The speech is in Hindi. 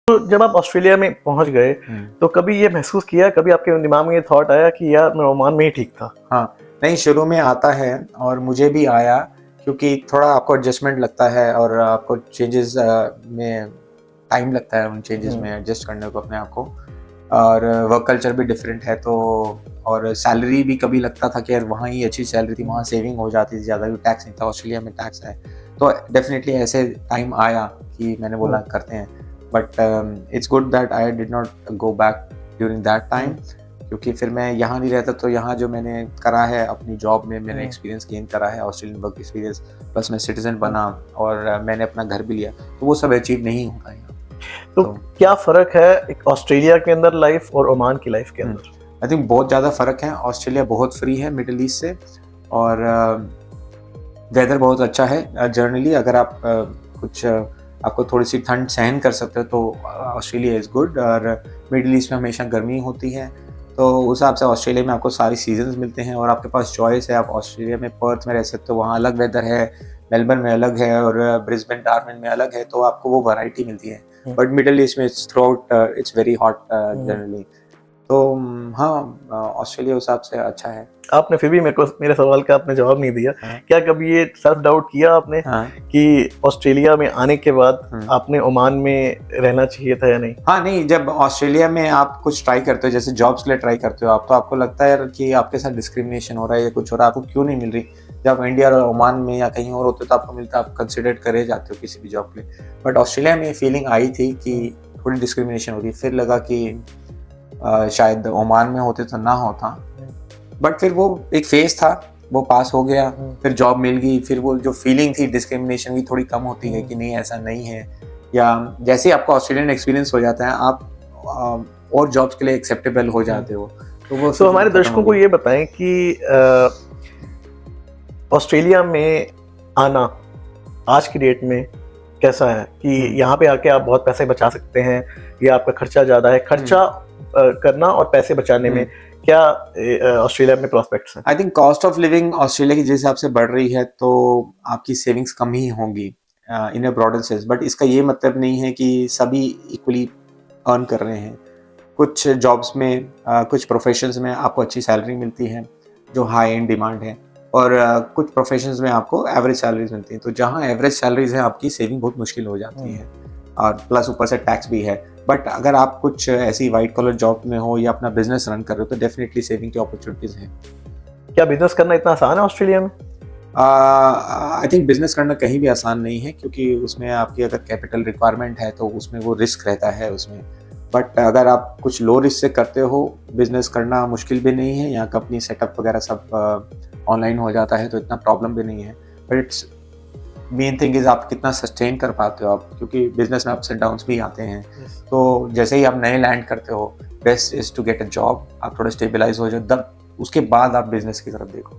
तो जब आप ऑस्ट्रेलिया में पहुंच गए तो कभी ये महसूस किया, कभी आपके दिमाग में ये थॉट आया कि यार मैं ओमान में ही ठीक था? हाँ, नहीं, शुरू में आता है और मुझे भी आया, क्योंकि थोड़ा आपको एडजस्टमेंट लगता है और आपको चेंजेस में टाइम लगता है, उन चेंजेस में एडजस्ट करने को अपने आप को। और वर्क कल्चर भी डिफरेंट है, तो और सैलरी भी कभी लगता था कि यार वहाँ ही अच्छी सैलरी थी, वहाँ सेविंग हो जाती थी ज़्यादा, भी टैक्स नहीं था, ऑस्ट्रेलिया में टैक्स है। तो डेफिनेटली ऐसे टाइम आया कि मैंने बोला करते हैं, but it's good that I did not go back during that time, क्योंकि फिर मैं यहाँ नहीं रहता तो यहाँ जो मैंने करा है अपनी जॉब में, मैंने एक्सपीरियंस गेन करा है, ऑस्ट्रेलियन वर्क एक्सपीरियंस, प्लस मैं सिटीजन बना और मैंने अपना घर भी लिया, तो वो सब अचीव नहीं होता है। तो क्या फ़र्क है एक ऑस्ट्रेलिया के अंदर लाइफ और ओमान की लाइफ के अंदर? आई थिंक बहुत ज़्यादा फ़र्क है। ऑस्ट्रेलिया बहुत फ्री है मिडिल ईस्ट से, और वेदर बहुत अच्छा है। जनरली अगर आप आपको थोड़ी सी ठंड सहन कर सकते हो तो ऑस्ट्रेलिया इज़ गुड। और मिडिल ईस्ट में हमेशा गर्मी होती है, तो उस हिसाब से ऑस्ट्रेलिया में आपको सारी सीजन्स मिलते हैं और आपके पास चॉइस है। आप ऑस्ट्रेलिया में पर्थ में रह सकते हो, वहाँ अलग वेदर है, मेलबर्न में अलग है और ब्रिस्बेन डार्विन में अलग है, तो आपको वो वैरायटी मिलती है। बट मिडिल ईस्ट में it's through out it's very hot generally. तो हाँ, ऑस्ट्रेलिया उस हिसाब से अच्छा है। आपने फिर भी मेरे सवाल का आपने जवाब नहीं दिया। क्या कभी ये सेल्फ डाउट किया आपने कि ऑस्ट्रेलिया में आने के बाद आपने ओमान में रहना चाहिए था या नहीं? हाँ, नहीं, जब ऑस्ट्रेलिया में आप कुछ ट्राई करते हो, जैसे जॉब्स के लिए ट्राई करते हो आप, तो आपको लगता है यार कि आपके साथ डिस्क्रिमिनेशन हो रहा है या कुछ हो रहा है, आपको क्यों नहीं मिल रही। जब इंडिया और ओमान में या कहीं और होते तो आपको मिलता, आप कंसिडर करे जाते हो किसी भी जॉब के लिए। बट ऑस्ट्रेलिया में फीलिंग आई थी कि थोड़ी डिस्क्रिमिनेशन हो रही, फिर लगा कि शायद ओमान में होते तो ना होता। बट फिर वो एक फेज था, वो पास हो गया, फिर जॉब मिल गई, फिर वो जो फीलिंग थी डिस्क्रिमिनेशन की थोड़ी कम होती है कि नहीं ऐसा नहीं है। या जैसे ही आपको ऑस्ट्रेलियन एक्सपीरियंस हो जाता है, आप और जॉब्स के लिए एक्सेप्टेबल हो जाते हो। तो वो तो हमारे दर्शकों को ये बताएं कि ऑस्ट्रेलिया में आना आज की डेट में कैसा है कि यहाँ पे आके आप बहुत पैसे बचा सकते हैं या आपका खर्चा ज़्यादा है? खर्चा करना और पैसे बचाने में क्या ऑस्ट्रेलिया में प्रोस्पेक्ट्स हैं? I think cost of living Australia की जिस हिसाब से बढ़ रही है, तो आपकी सेविंग्स कम ही होंगी इन अ ब्रॉडर सेंस। बट इसका ये मतलब नहीं है कि सभी इक्वली अर्न कर रहे हैं। कुछ जॉब्स में कुछ प्रोफेशंस में आपको अच्छी सैलरी मिलती है जो हाई एंड डिमांड है, और कुछ प्रोफेशंस में आपको एवरेज सैलरीज मिलती हैं। तो जहाँ एवरेज सैलरीज हैं, आपकी सेविंग बहुत मुश्किल हो जाती है, और प्लस ऊपर से टैक्स भी है। बट अगर आप कुछ ऐसी वाइट कॉलर जॉब में हो या अपना बिजनेस रन कर रहे हो, तो डेफिनेटली सेविंग की अपॉर्चुनिटीज हैं। क्या बिजनेस करना इतना आसान है ऑस्ट्रेलिया में? आई थिंक बिजनेस करना कहीं भी आसान नहीं है, क्योंकि उसमें आपकी अगर कैपिटल रिक्वायरमेंट है तो उसमें वो रिस्क रहता है उसमें। बट अगर आप कुछ लो रिस्क से करते हो, बिजनेस करना मुश्किल भी नहीं है। यहाँ कंपनी सेटअप वगैरह सब ऑनलाइन हो जाता है, तो इतना प्रॉब्लम भी नहीं है। But it's main thing is आप कितना सस्टेन कर पाते हो आप, क्योंकि बिजनेस में अप्स एंड डाउन्स भी आते हैं। तो जैसे ही आप नए लैंड करते हो, best is to get a job, आप थोड़ा स्टेबलाइज हो जाओ, तब उसके बाद आप बिजनेस की तरफ देखो।